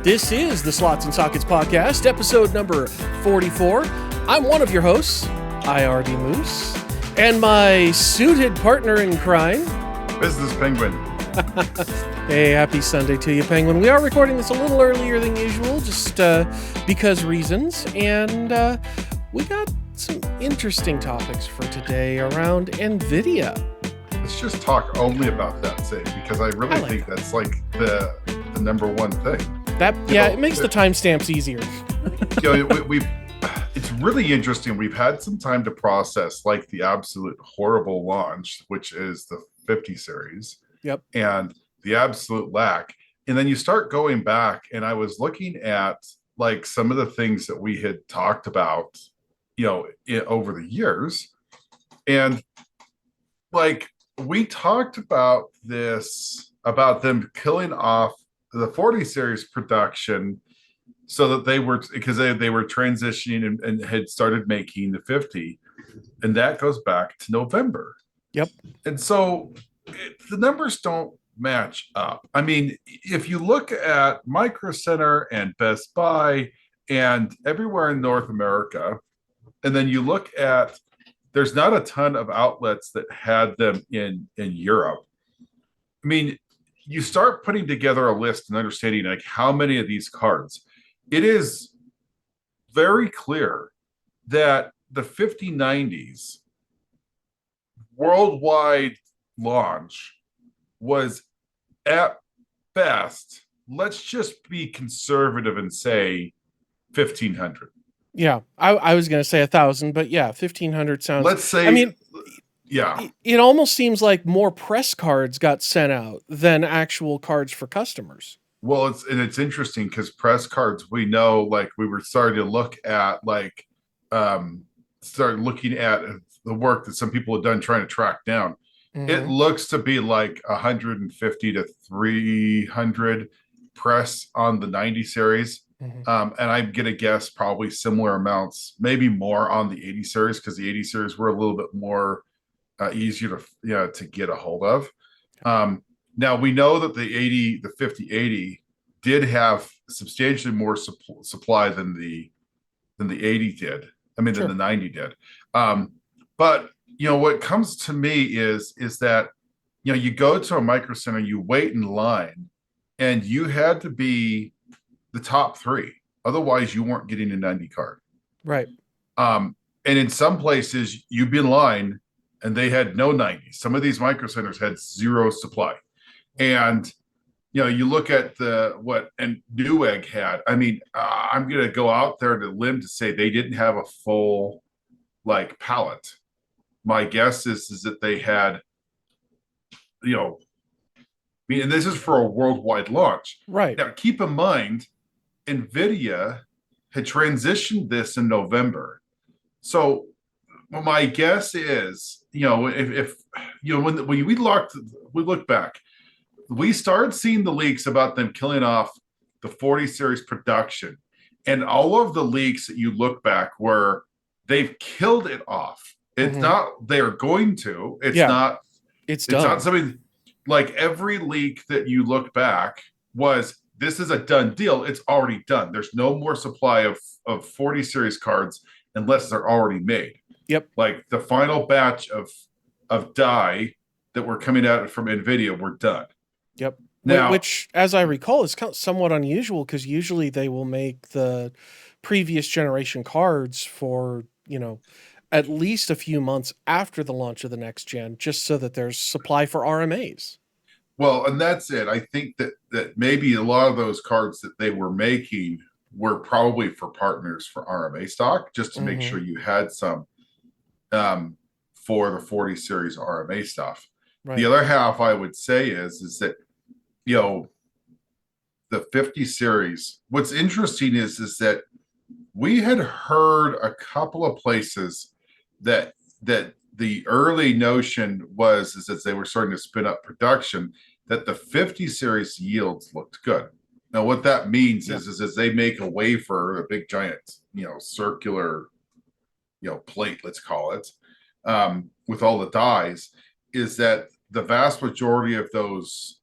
This is the Slots and Sockets Podcast, episode number 44. I'm one of your hosts, IRD Moose, and my suited partner in crime, Business Penguin. Hey, happy Sunday to you, Penguin. We are recording this a little earlier than usual, just because reasons, and we got some interesting topics for today around Nvidia. Let's just talk only about that, say, because I really think that's like the number one thing. It makes the timestamps easier. It's really interesting. We've had some time to process like the absolute horrible launch, which is the 50 series. Yep. And the absolute lack. And then you start going back, and I was looking at like some of the things that we had talked about, over the years. And like we talked about this, about them killing off the 40 series production so that they were transitioning and had started making the 50, and that goes back to November. Yep. And so the numbers don't match up. I mean, if you look at Micro Center and Best Buy and everywhere in North America, and then you look at, there's not a ton of outlets that had them in Europe. I mean, you start putting together a list and understanding like how many of these cards. It is very clear that the 5090s worldwide launch was at best, let's just be conservative and say 1,500. Yeah, I was going to say 1,000, but yeah, 1,500 sounds... Let's say... I mean... Yeah. It almost seems like more press cards got sent out than actual cards for customers. Well, it's interesting because press cards, we know, like we were starting to look at start looking at the work that some people have done trying to track down. Mm-hmm. It looks to be like 150 to 300 press on the 90 series. Mm-hmm. And I'm going to guess probably similar amounts, maybe more on the 80 series, because the 80 series were a little bit more easier to get a hold of. Now we know that the 5080 did have substantially more supply than the 80 did. I mean, sure, than the 90 did. But what comes to me is that you go to a Micro Center, you wait in line, and you had to be the top three, otherwise you weren't getting a 90 card. Right. And in some places you'd be in line and they had no 90s. Some of these Micro Centers had zero supply. And, you look at what Newegg had. I mean, I'm going to go out there to limb to say they didn't have a full, palette. My guess is that they had, and this is for a worldwide launch. Right. Now, keep in mind, Nvidia had transitioned this in November. So my guess is, if when we look back, we started seeing the leaks about them killing off the 40 series production, and all of the leaks that you look back where they've killed it off. It's not they're going to. It's not. It's done. It's not something like every leak that you look back was, this is a done deal. It's already done. There's no more supply of 40 series cards unless they're already made. Yep. Like the final batch of die that were coming out from Nvidia were done. Yep. Now, which, as I recall, is somewhat unusual because usually they will make the previous generation cards for, at least a few months after the launch of the next gen, just so that there's supply for RMAs. Well, and that's it. I think that maybe a lot of those cards that they were making were probably for partners for RMA stock, just to make sure you had some for the 40 series RMA stuff. Right. The other half I would say is that, the 50 series, what's interesting is that we had heard a couple of places that the early notion was as they were starting to spin up production, that the 50 series yields looked good. Now, what that means is they make a wafer, a big giant, circular, plate, let's call it, with all the dies, is that the vast majority of those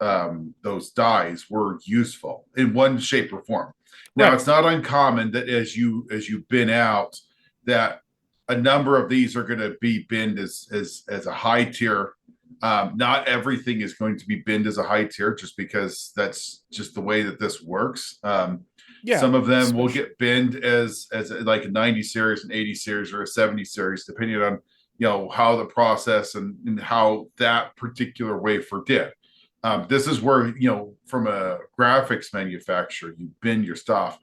dies were useful in one shape or form. Now, Right. it's not uncommon that as you bin out, that a number of these are going to be binned as a high tier. Not everything is going to be binned as a high tier, just because that's just the way that this works. Yeah. Some of them will Especially. get binned as like a 90 series, an 80 series, or a 70 series, depending on how the process and how that particular wafer did. This is where from a graphics manufacturer, you bin your stuff.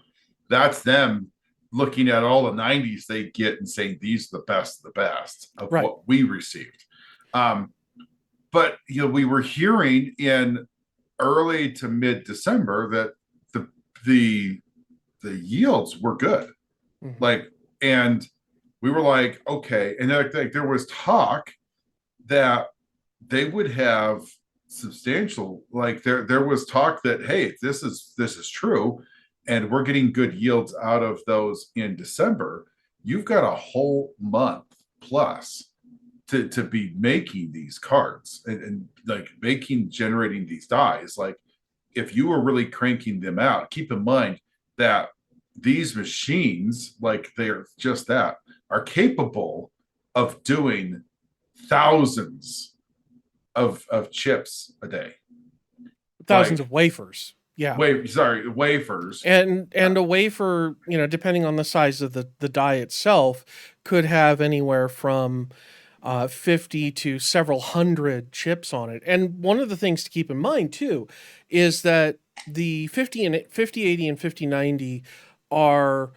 That's them looking at all the 90s they get and saying these are the best of Right. what we received. But we were hearing in early to mid December that the the the yields were good. Hmm. Like, and we were like, okay. And like there was talk that they would have substantial, like there was talk that, hey, this is true, and we're getting good yields out of those in December. You've got a whole month plus to be making these cards and like generating these dies. Like, if you were really cranking them out, keep in mind that these machines, like they're just that, are capable of doing thousands of chips a day. Thousands Like, of wafers. Yeah. wafers. And a wafer, depending on the size of the die itself, could have anywhere from 50 to several hundred chips on it. And one of the things to keep in mind too is that the 5080 and 5090 are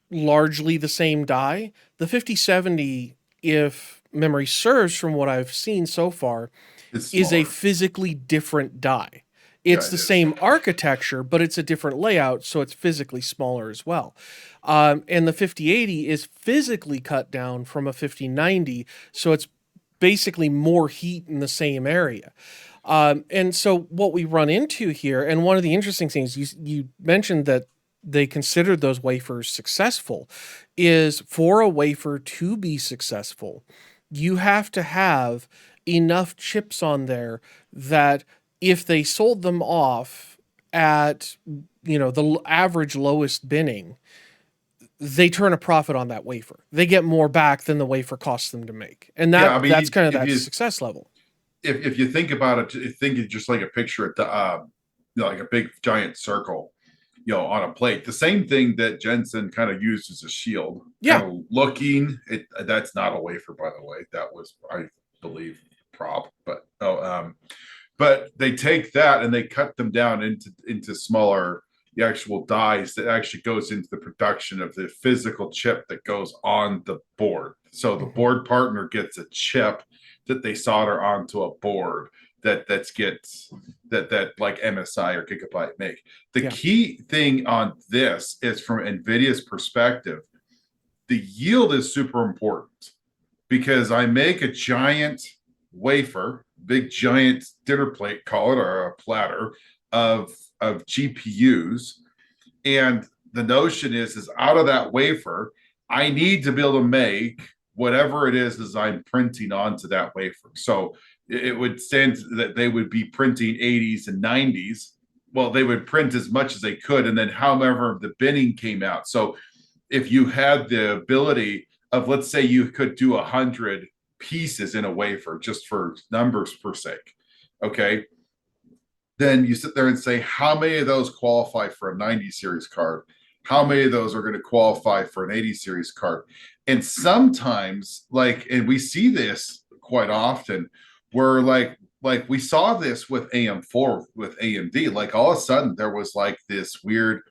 largely the same die. The 5070, if memory serves from what I've seen so far, It's is a smaller. physically different die. Yeah, It's it the is. same architecture, but it's a different layout, so it's physically smaller as well. And the 5080 is physically cut down from a 5090, so it's basically more heat in the same area. And so what we run into here, and one of the interesting things you mentioned that they considered those wafers successful, is for a wafer to be successful, you have to have enough chips on there that if they sold them off at the average lowest binning, they turn a profit on that wafer. They get more back than the wafer costs them to make, and Yeah, I that's mean, kind of if that you success level. if you think about it, think it just like a picture at the like a big giant circle, on a plate. The same thing that Jensen kind of used as a shield, kind Yeah. of looking. That's not a wafer, by the way. That was, I believe, prop. But they take that and they cut them down into smaller, the actual dies that actually goes into the production of the physical chip that goes on the board. So the Mhm. board partner gets a chip that they solder onto a board that gets that like MSI or Gigabyte make. The Yeah. key thing on this is, from Nvidia's perspective, the yield is super important, because I make a giant wafer, big giant dinner plate, call it, or a platter of GPUs, and the notion is out of that wafer, I need to be able to make whatever it is I'm printing onto that wafer. So it would stand that they would be printing 80s and 90s. Well, they would print as much as they could, and then however the binning came out. So if you had the ability of, let's say you could do 100 pieces in a wafer, just for numbers per sake, okay, then you sit there and say, how many of those qualify for a 90 series card? How many of those are going to qualify for an 80 series card? And sometimes, like, and we see this quite often, where like we saw this with AM4 with AMD. Like, all of a sudden there was like this weird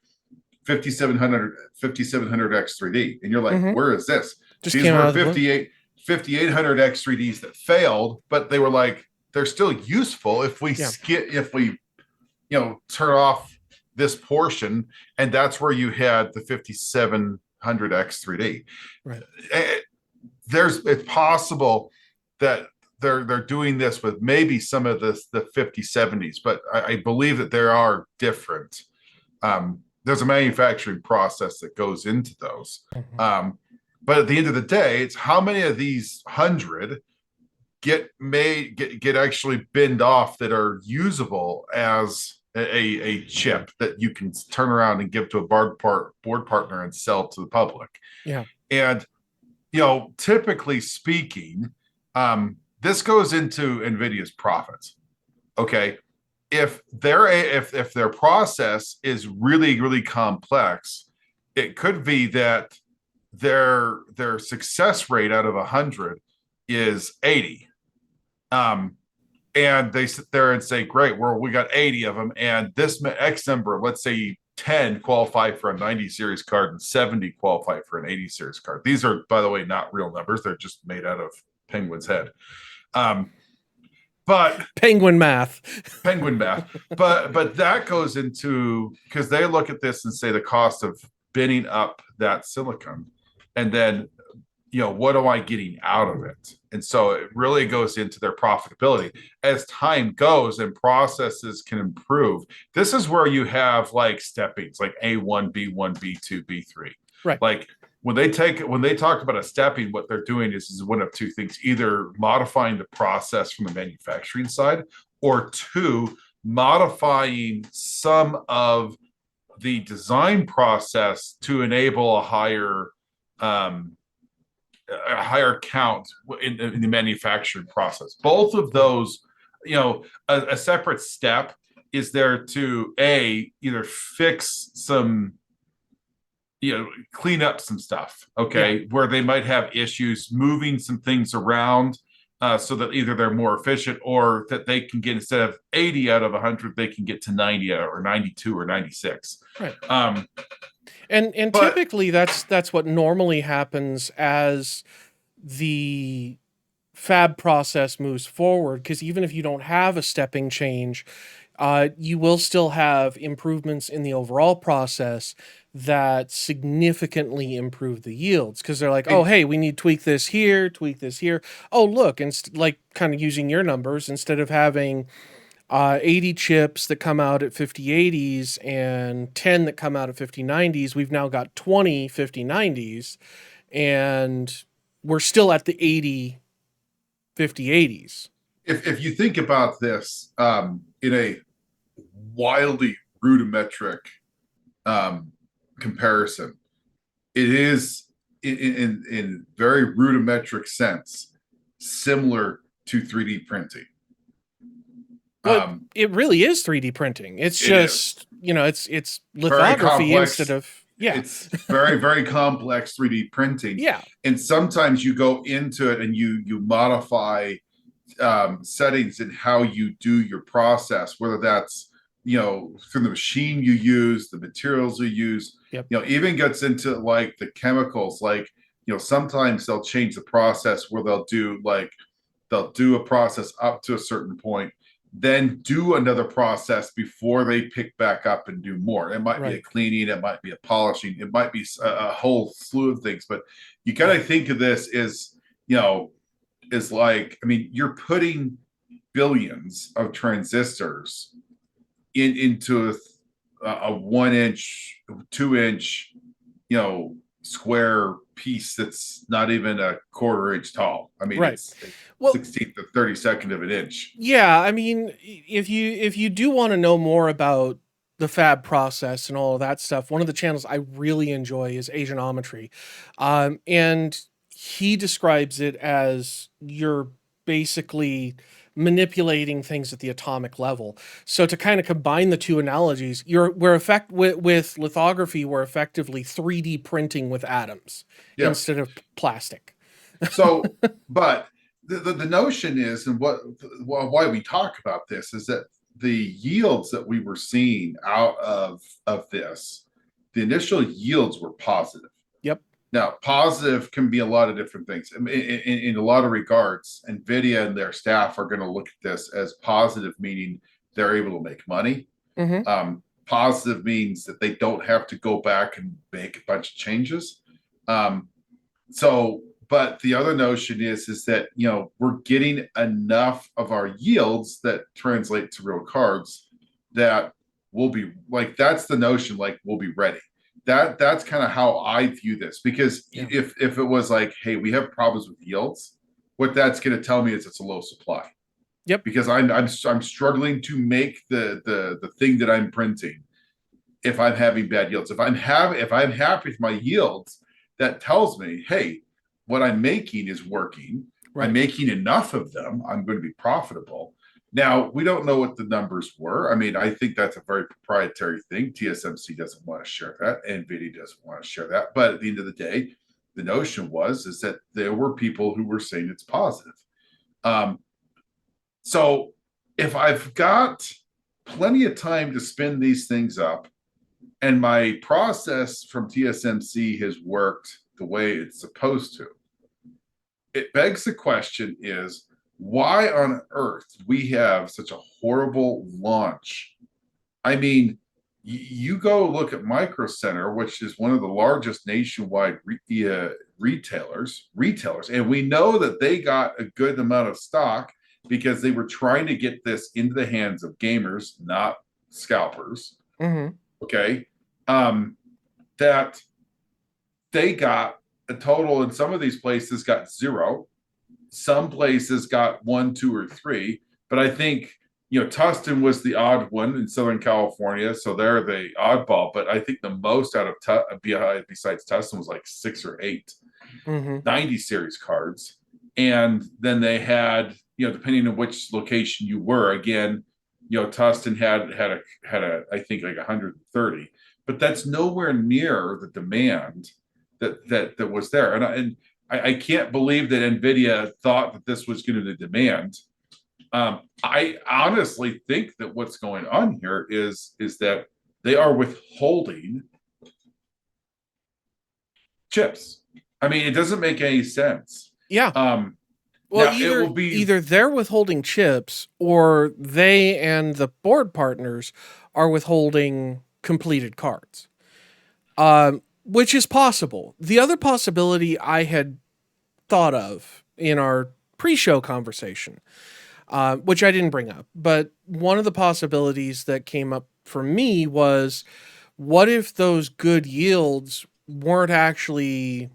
5700X3D, and you're like, Hmm. where is this? Just These came out were of the blue. 5800X3Ds that failed, but they were like, they're still useful if we Yeah. skip, if we turn off this portion. And that's where you had the 5700X3D. Right. It's possible that they're doing this with maybe some of the 5070s, but I believe that there are different, there's a manufacturing process that goes into those. Hmm. But at the end of the day, it's how many of these 100 get actually binned off that are usable as a chip that you can turn around and give to a board partner and sell to the public. Yeah. And typically speaking, this goes into Nvidia's profits. Okay, if their process is really really complex, it could be that their success rate out of 100 is 80. Um, and they sit there and say, great, well, we got 80 of them, and this X number, let's say 10 qualify for a 90 series card and 70 qualify for an 80 series card. These are, by the way, not real numbers. They're just made out of Penguin's head. But penguin math. But that goes into, because they look at this and say the cost of binning up that silicon, and then what am I getting out of it? And so it really goes into their profitability as time goes and processes can improve. This is where you have like steppings, like A1, B1, B2, B3. Right. Like when they talk about a stepping, what they're doing is one of two things: either modifying the process from the manufacturing side, or two, modifying some of the design process to enable a higher count in the manufacturing process. Both of those, a separate step is there to either fix some, clean up some stuff, okay, where they might have issues moving some things around, so that either they're more efficient, or that they can get, instead of 80 out of 100, they can get to 90 or 92 or 96. Right. And typically that's what normally happens as the fab process moves forward, because even if you don't have a stepping change, you will still have improvements in the overall process that significantly improve the yields, because they're like, oh, hey, we need to tweak this here. Oh, look, and like kind of using your numbers, instead of having 80 chips that come out at 5080s and 10 that come out at 5090s, we've now got 20 5090s, and we're still at the 80 5080s. If you think about this in a wildly rudimetric comparison, it is in very rudimetric sense similar to 3D printing. Well, it really is 3D printing. It's just, it's lithography instead of, it's very, very complex 3D printing. Yeah. And sometimes you go into it and you modify settings in how you do your process, whether that's, through the machine you use, the materials you use, even gets into like the chemicals, like, sometimes they'll change the process where they'll do a process up to a certain point, then do another process before they pick back up and do more. It might be a cleaning, it might be a polishing, it might be a whole slew of things. But you gotta think of this as, is like, I mean, you're putting billions of transistors into a 1 inch, 2 inch, square piece that's not even a quarter inch tall. I mean, it's 16th to 32nd of an inch. Yeah, I mean, if you do want to know more about the fab process and all of that stuff, one of the channels I really enjoy is Asianometry, and he describes it as you're basically manipulating things at the atomic level. So to kind of combine the two analogies, with lithography, we're effectively 3D printing with atoms instead of plastic. So, but the notion is, and why we talk about this, is that the yields that we were seeing out of this, the initial yields were positive. Yep. Now, positive can be a lot of different things. In a lot of regards, NVIDIA and their staff are going to look at this as positive, meaning they're able to make money. Mm-hmm. Positive means that they don't have to go back and make a bunch of changes. But the other notion is that, we're getting enough of our yields that translate to real cards that will be like, that's the notion, like, we'll be ready. That's kind of how I view this, because if it was like, hey, we have problems with yields, what that's going to tell me is it's a low supply Yep. because I'm struggling to make the thing that I'm printing if I'm having bad yields. If I'm happy with my yields, that tells me, hey, what I'm making is working. I'm Right. making enough of them. I'm going to be profitable. Now, we don't know what the numbers were. I mean, I think that's a very proprietary thing. TSMC doesn't want to share that. Nvidia doesn't want to share that. But at the end of the day, the notion was is that there were people who were saying it's positive. Um, so if I've got plenty of time to spin these things up, and my process from TSMC has worked the way it's supposed to, it begs the question is why on earth we have such a horrible launch? I mean, you go look at Micro Center, which is one of the largest nationwide retailers, and we know that they got a good amount of stock because they were trying to get this into the hands of gamers, not scalpers. Mm-hmm. Okay, that they got a total, and some of these places got zero, some places got one, two, or three. But I think Tustin was the odd one in Southern California, so they're the oddball. But I think the most out of besides Tustin was like 6 or 8 Mm-hmm. 90 series cards, and then they had depending on which location you were. Again, Tustin had a I think like 130, but that's nowhere near the demand that was there. And I can't believe that Nvidia thought that this was going to demand. I honestly think that what's going on here is that they are withholding chips. I mean, it doesn't make any sense. Yeah. Um, Well, Now it either will be either they're withholding chips or they and the board partners are withholding completed cards. Which is possible. The other possibility I had thought of in our pre-show conversation, which I didn't bring up, but one of the possibilities that came up for me was, what if those good yields weren't actually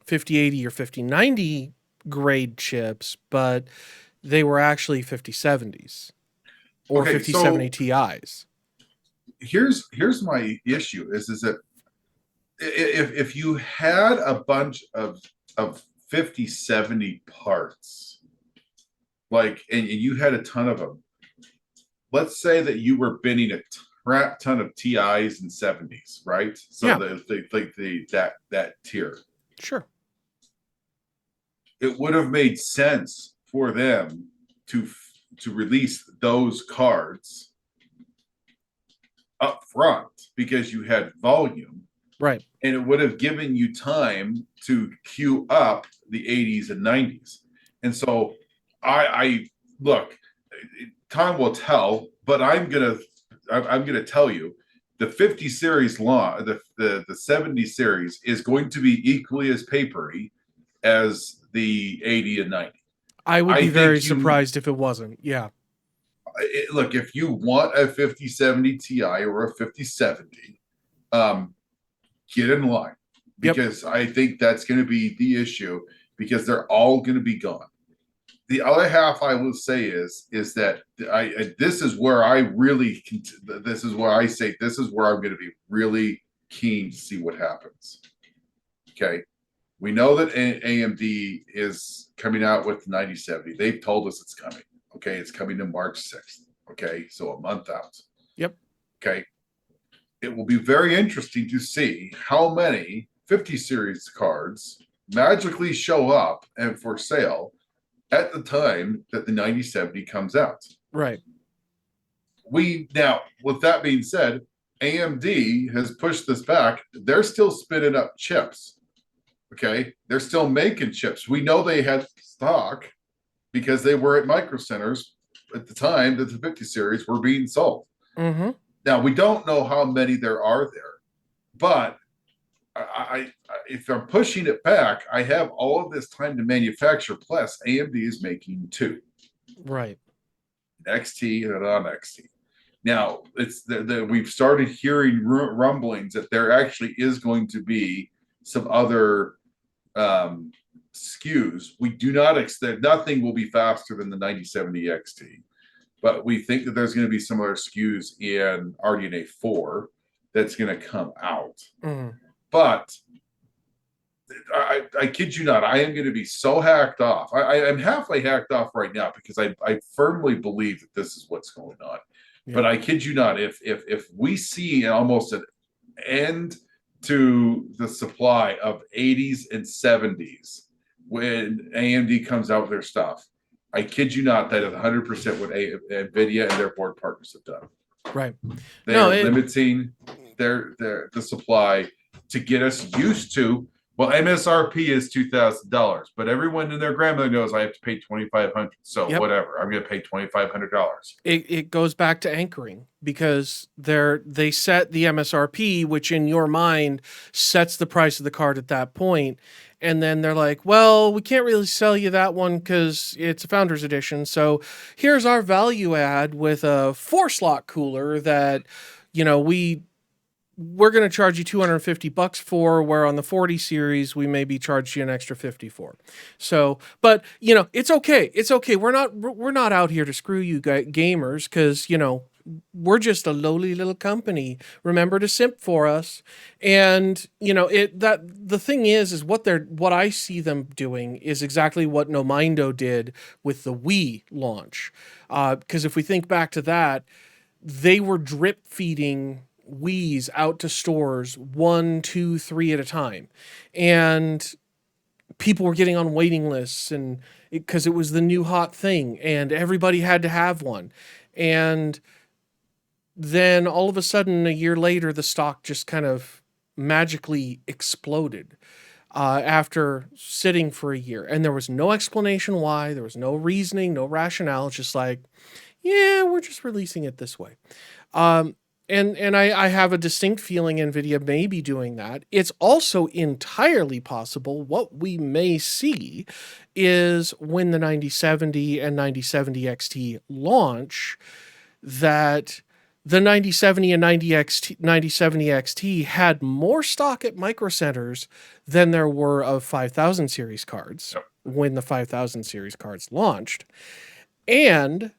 5080 or 5090 grade chips, but they were actually 5070s or okay. 5070 So Ti's? here's my issue is that if you had a bunch of 5070 parts, like, and you had a ton of them, let's say that you were binning a crap ton of TIs and 70s, right? So Yeah, that tier, sure. it would have made sense for them to to release those cards up front because you had volume, Right. and it would have given you time to queue up the 80s and 90s. And so I look, time will tell, but I'm gonna tell you the 50 series law, the 70 series is going to be equally as papery as the 80 and 90. I would I be very think you surprised if it wasn't. Yeah. look, if you want a 5070 Ti or a 5070, um, get in line Yep. because I think that's going to be the issue because they're all going to be gone. The other half I will say is that this is where I really this is where I say this is where I'm going to be really keen to see what happens. Okay, we know that AMD is coming out with 9070. They've told us it's coming. Okay, it's coming to March 6th. Okay, so a month out. Yep. Okay, it will be very interesting to see how many 50 series cards magically show up and for sale at the time that the 9070 comes out. Right. We now, with that being said, AMD has pushed this back. They're still spinning up chips. Okay, they're still making chips. We know they had stock because they were at Micro Centers at the time that the 50 series were being sold. Mm-hmm. Now we don't know how many there are there, but I if I'm pushing it back, I have all of this time to manufacture. Plus, AMD is making two, Right. XT and a non-XT. Now it's we've started hearing rumblings that there actually is going to be some other SKUs. We do not expect nothing will be faster than the 9070 XT, but we think that there's going to be similar SKUs in RDNA 4 that's going to come out. Mm. But I kid you not, I am going to be so hacked off. I am halfway hacked off right now because I firmly believe that this is what's going on. Yeah. But I kid you not, if we see almost an end to the supply of 80s and 70s when AMD comes out with their stuff, I kid you not, that is 100% what Nvidia and their board partners have done. Right. They are limiting the supply to get us used to. Well, MSRP is $2,000, but everyone and their grandmother knows I have to pay $2,500. So whatever, I'm going to pay $2,500. It goes back to anchoring, because they set the MSRP, which in your mind sets the price of the card at that point. And then they're like, well, we can't really sell you that one because it's a Founders Edition. So here's our value add with a 4-slot cooler that, we're going to charge you $250 for, where on the 40 series, we maybe charge you an extra 50 for. So, but it's okay. It's okay. We're not out here to screw you gamers, because, we're just a lowly little company. Remember to simp for us. And, the thing is what I see them doing is exactly what Nomindo did with the Wii launch. Because if we think back to that, they were drip feeding Wii's out to stores 1, 2, 3 at a time, and people were getting on waiting lists, and because it was the new hot thing and everybody had to have one. And then all of a sudden, a year later, the stock just kind of magically exploded after sitting for a year, and there was no explanation why. There was no reasoning, no rationale. It's just like, yeah, we're just releasing it this way. And I have a distinct feeling Nvidia may be doing that. It's also entirely possible what we may see is when the 9070 and 9070 XT launch, that the 9070 and 9070 XT had more stock at Micro Centers than there were of 5000 series cards when the 5000 series cards launched. And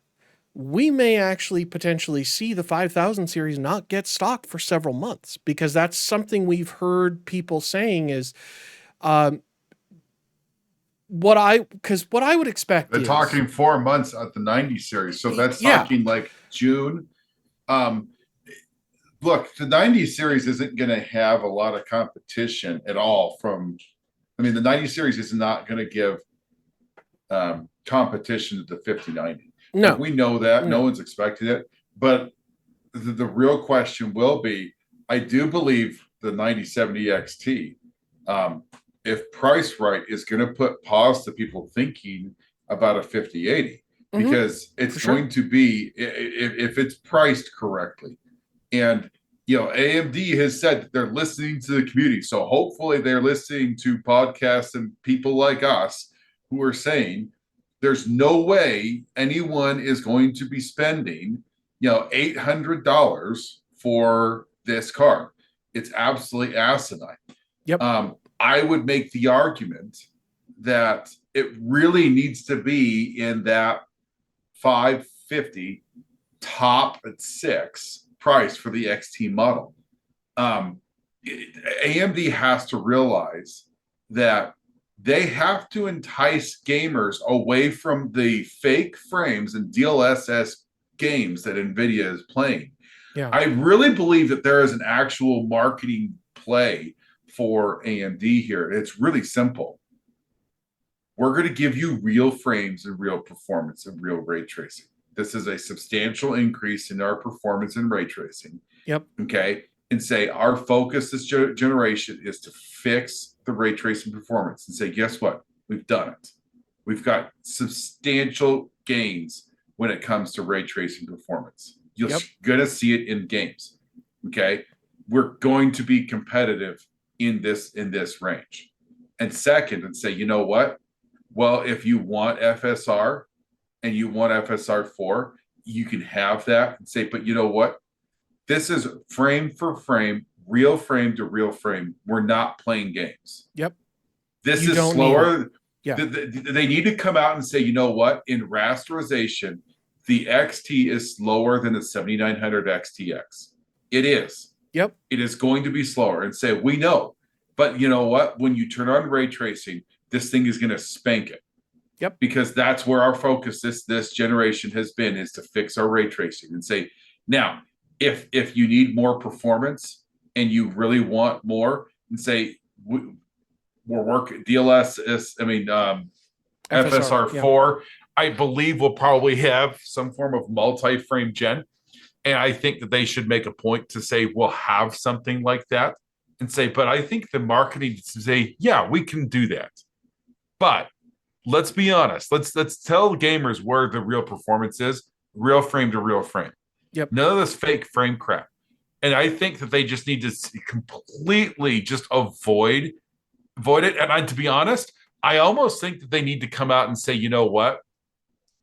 we may actually potentially see the 5000 series not get stock for several months, because that's something we've heard people saying is what I would expect. They're talking 4 months at the 90 series. So that's talking like June. Look, the 90 series isn't going to have a lot of competition at all the 90 series is not going to give competition to the 5090. No, we know that. No one's expecting it. But the real question will be, I do believe the 9070 XT, if priced right, is going to put pause to people thinking about a 5080, because it's going to be, if it's priced correctly. And, AMD has said that they're listening to the community. So hopefully they're listening to podcasts and people like us who are saying, there's no way anyone is going to be spending, $800 for this card. It's absolutely asinine. Yep. I would make the argument that it really needs to be in that 550 top at 6 price for the XT model. AMD has to realize that they have to entice gamers away from the fake frames and DLSS games that Nvidia is playing. Yeah. I really believe that there is an actual marketing play for AMD here. It's really simple. We're going to give you real frames and real performance and real ray tracing. This is a substantial increase in our performance and ray tracing. Yep. Okay. And say our focus this generation is to fix the ray tracing performance, and say, guess what? We've done it. We've got substantial gains when it comes to ray tracing performance. You're going to see it in games. Okay. We're going to be competitive in this range. And second, and say, you know what? Well, if you want FSR and you want FSR 4, you can have that, and say, but you know what? This is frame for frame, real frame to real frame. We're not playing games. Yep. This is slower. Yeah. They need to come out and say, you know what? In rasterization, the XT is slower than the 7900 XTX. It is. Yep. It is going to be slower, and say, we know. But you know what? When you turn on ray tracing, this thing is going to spank it. Yep. Because that's where our focus this generation has been, is to fix our ray tracing and say, now, if you need more performance and you really want more, and say, we're working DLS is, FSR. Yeah. FSR4, I believe will probably have some form of multi-frame gen. And I think that they should make a point to say, we'll have something like that, and say, but I think the marketing to say, yeah, we can do that. But let's be honest. Let's tell gamers where the real performance is, real frame to real frame. Yep. None of this fake frame crap. And I think that they just need to completely just avoid it. And to be honest, I almost think that they need to come out and say, you know what?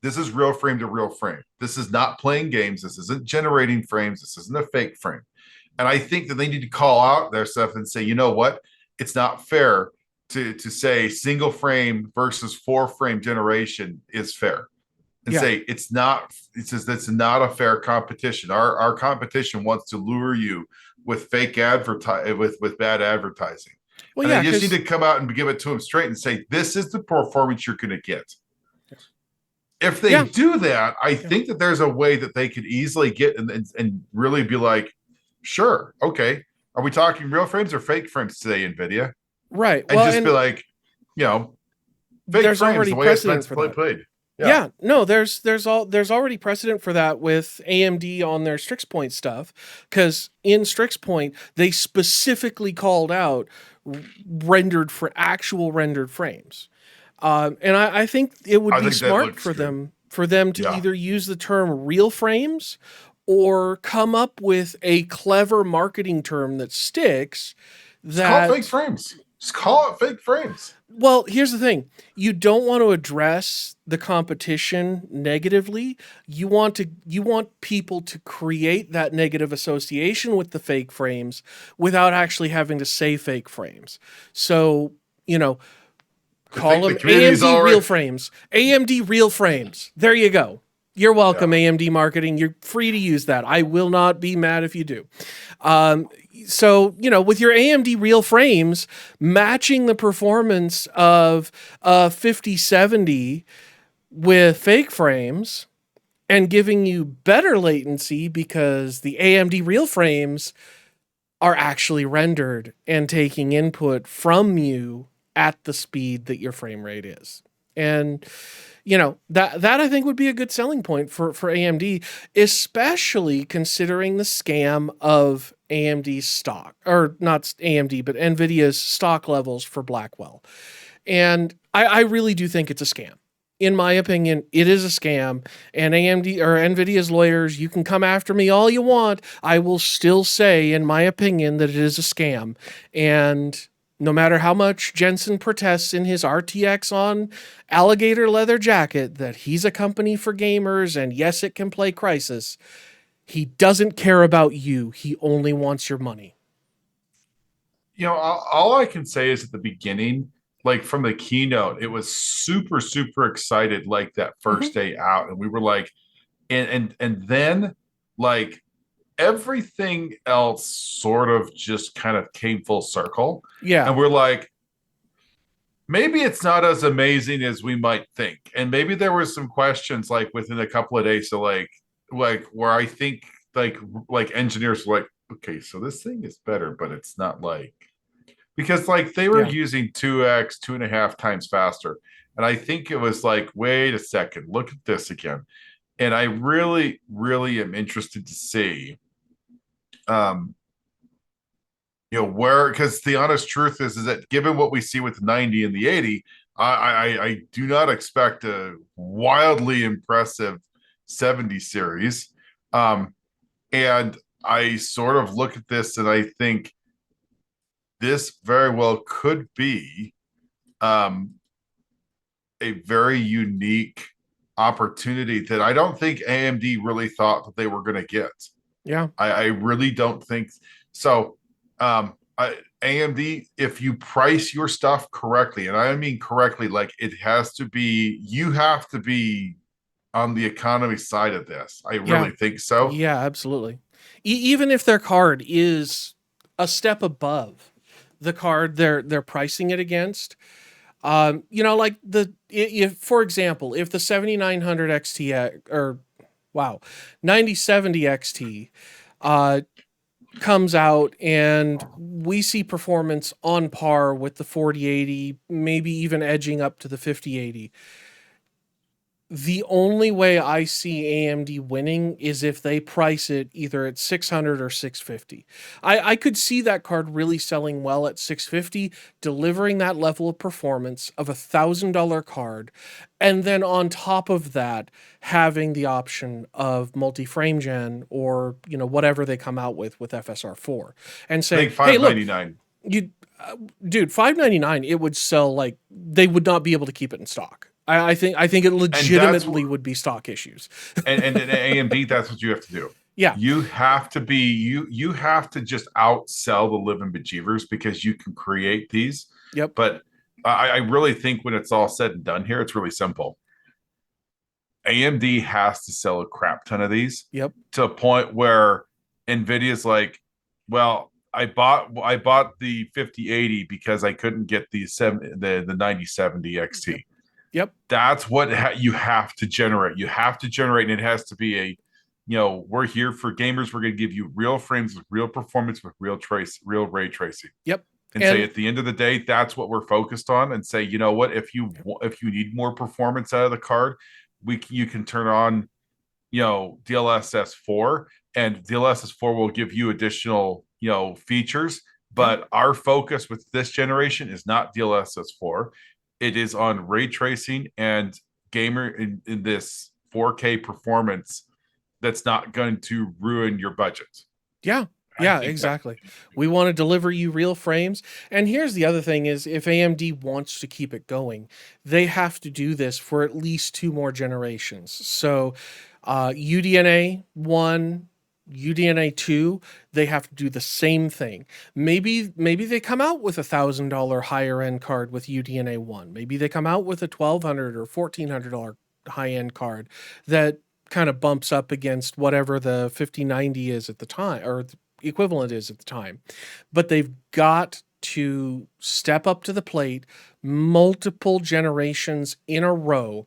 This is real frame to real frame. This is not playing games. This isn't generating frames. This isn't a fake frame. And I think that they need to call out their stuff and say, you know what? It's not fair to say single frame versus 4-frame generation is fair. And say it's not a fair competition. Our competition wants to lure you with fake with bad advertising. Well, and they just need to come out and give it to them straight and say, this is the performance you're going to get. If they do that, I think that there's a way that they could easily get and really be like, sure, okay. Are we talking real frames or fake frames today, Nvidia? Right. And just be like, fake there's frames, already the way precedent for that. Played. Yeah. No, there's already precedent for that with AMD on their Strix Point stuff, because in Strix Point they specifically called out actual rendered frames, and I think it would be smart for them to either use the term real frames or come up with a clever marketing term that sticks. Just call it fake frames. Just call it fake frames. Well, here's the thing. You don't want to address the competition negatively. You want people to create that negative association with the fake frames without actually having to say fake frames. So, call them AMD real frames. AMD real frames. There you go. You're welcome, AMD marketing. You're free to use that. I will not be mad if you do. So, with your AMD real frames, matching the performance of a 5070 with fake frames and giving you better latency because the AMD real frames are actually rendered and taking input from you at the speed that your frame rate is. And that I think would be a good selling point for AMD, especially considering the scam of AMD's stock, or not AMD, but Nvidia's stock levels for Blackwell. And I really do think it's a scam. In my opinion, it is a scam. And AMD or Nvidia's lawyers, you can come after me all you want. I will still say, in my opinion, that it is a scam. And no matter how much Jensen protests in his RTX on alligator leather jacket that he's a company for gamers and yes, it can play Crysis, he doesn't care about you. He only wants your money. All I can say is at the beginning, like from the keynote, it was super, super excited, like that first day out. And we were like, and then like everything else sort of just kind of came full circle. Yeah. And we're like, maybe it's not as amazing as we might think. And maybe there were some questions like within a couple of days. So like where I think like engineers were like, okay, so this thing is better, but it's not like, because like they were using 2x, 2.5 times faster. And I think it was like, wait a second, look at this again. And I really, really am interested to see, where, because the honest truth is that given what we see with the 90 and the 80, I do not expect a wildly impressive 70 series. And I sort of look at this and I think this very well could be a very unique opportunity that I don't think AMD really thought that they were going to get. Yeah. I really don't think so. AMD, if you price your stuff correctly, and I mean correctly, like it has to be, you have to be on the economy side of this. I Yeah. really think so. Yeah, absolutely. Even if their card is a step above the card they're pricing it against, like if for example, if the 7900 XT or wow, 9070 XT uh comes out and we see performance on par with the 4080, maybe even edging up to the 5080, the only way I see AMD winning is if they price it either at 600 or 650. I could see that card really selling well at 650, delivering that level of performance of $1,000 card, and then on top of that, having the option of multi-frame gen or whatever they come out with FSR4, and I say, think hey, look, 599. you dude, 599, it would sell like they would not be able to keep it in stock. I think it And that's legitimately would be stock issues. and AMD, that's what you have to do. Yeah. You have to be you have to just outsell the living bejeevers because you can create these. Yep. But I really think when it's all said and done here, it's really simple. AMD has to sell a crap ton of these Yep. to a point where Nvidia's like, well, I bought the 5080 because I couldn't get the 9070 Yep. XT. Yep. That's what you have to generate. You have to generate, and it has to be we're here for gamers. We're going to give you real frames with real performance, with real ray tracing, Yep. and say And at the end of the day, that's what we're focused on. And say, you know what, if you need more performance out of the card, you can turn on DLSS 4, and DLSS 4 will give you additional features. yeah. But our focus with this generation is not DLSS 4. It is on ray tracing and gamer in this 4K performance that's not going to ruin your budget. Yeah. I Yeah, think that exactly. We want to deliver you real frames. And here's the other thing is if AMD wants to keep it going, they have to do this for at least two more generations. So UDNA 1, UDNA 2, they have to do the same thing. Maybe they come out with $1,000 higher end card with UDNA 1. Maybe they come out with a $1,200 or $1,400 high end card that kind of bumps up against whatever the 5090 is at the time, or the equivalent is at the time. But they've got to step up to the plate multiple generations in a row,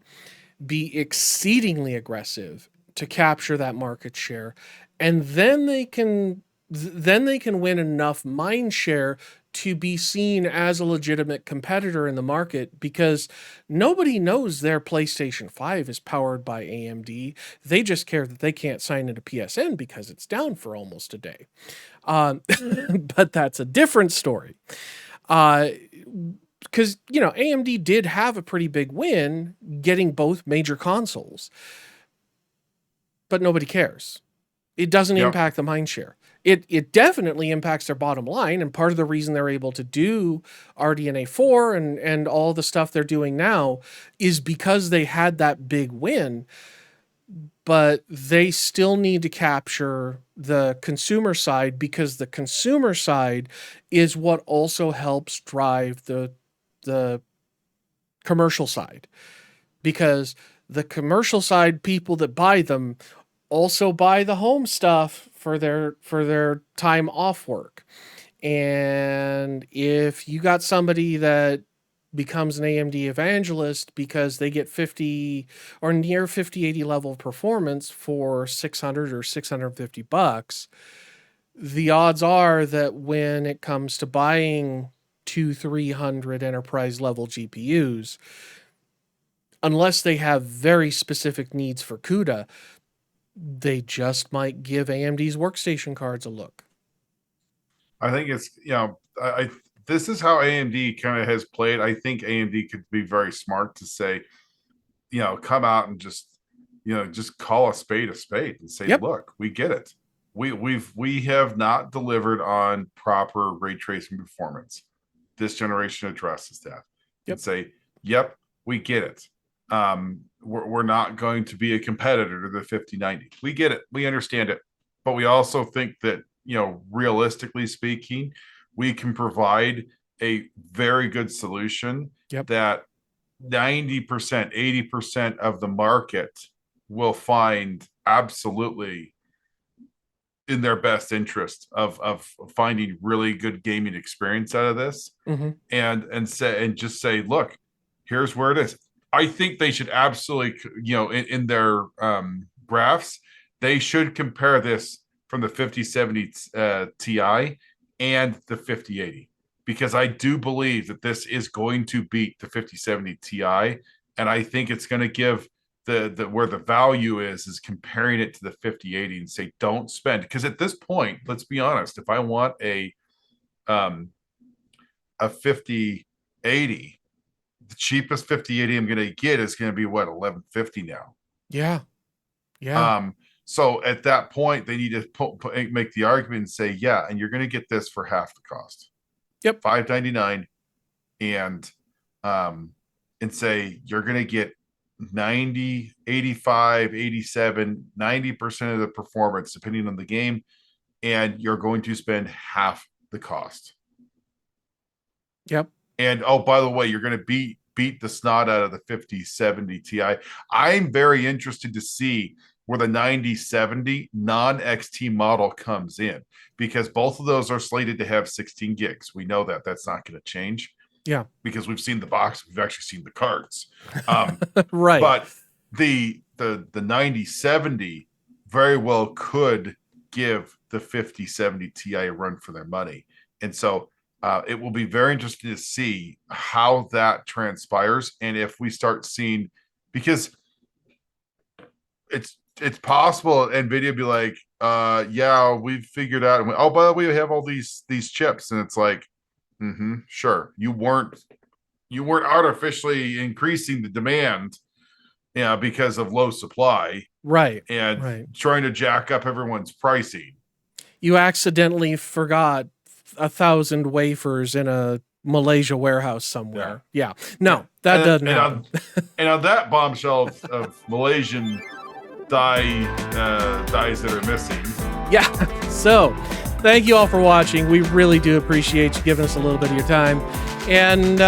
be exceedingly aggressive to capture that market share, and then they can win enough mind share to be seen as a legitimate competitor in the market, because nobody knows their PlayStation 5 is powered by AMD. They just care that they can't sign into PSN because it's down for almost a day. Um, but that's a different story. Because, AMD did have a pretty big win getting both major consoles, but nobody cares. It doesn't yep. impact the mind share. It definitely impacts their bottom line, and part of the reason they're able to do RDNA 4 and all the stuff they're doing now is because they had that big win, but they still need to capture the consumer side, because the consumer side is what also helps drive the commercial side, because the commercial side people that buy them also buy the home stuff for their time off work. And if you got somebody that becomes an AMD evangelist because they get 50 or near 5080 level of performance for 600 or 650 bucks, the odds are that when it comes to buying 200-300 enterprise level GPUs, unless they have very specific needs for CUDA, they just might give AMD's workstation cards a look. I think it's I this is how AMD kind of has played. I think AMD could be very smart to say, come out and just call a spade and say, Yep. look, we get it. We have not delivered on proper ray tracing performance. This generation addresses that and Yep. say, yep, we get it. We're not going to be a competitor to the 5090. We get it. We understand it. But we also think that, realistically speaking, we can provide a very good solution Yep. that 90%, 80% of the market will find absolutely in their best interest of finding really good gaming experience out of this, Mm-hmm. and just say, look, here's where it is. I think they should absolutely, in their graphs, they should compare this from the 5070 Ti and the 5080, because I do believe that this is going to beat the 5070 Ti, and I think it's going to give the where the value is comparing it to the 5080 and say, don't spend, because at this point, let's be honest, if I want a 5080, the cheapest 5080 I'm going to get is going to be what, 1150 now. Yeah. So at that point, they need to make the argument and say, yeah, and you're going to get this for half the cost. Yep. $599, and say you're going to get 90, 85, 87, 90% of the performance, depending on the game, and you're going to spend half the cost. Yep. And oh, by the way, you're going to beat the snot out of the 5070 Ti. I'm very interested to see where the 9070 non-XT model comes in, because both of those are slated to have 16 gigs. We know that that's not going to change. Yeah, because we've seen the box, we've actually seen the cards. right. But the 9070 very well could give the 5070 Ti a run for their money. And so it will be very interesting to see how that transpires. And if we start seeing, because it's possible Nvidia be like, yeah, we've figured out, and oh, by the way, we have all these chips, and it's like, sure, you weren't artificially increasing the demand, because of low supply, right, and right. trying to jack up everyone's pricing. You accidentally forgot 1,000 wafers in a Malaysia warehouse somewhere. Yeah. No, that doesn't happen. And on that bombshell of Malaysian dies that are missing. Yeah. So, thank you all for watching. We really do appreciate you giving us a little bit of your time. And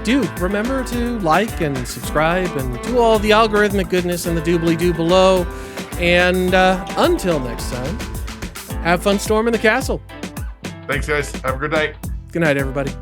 do remember to like and subscribe and do all the algorithmic goodness in the doobly-doo below. And until next time, have fun storming the castle. Thanks, guys. Have a good night. Good night, everybody.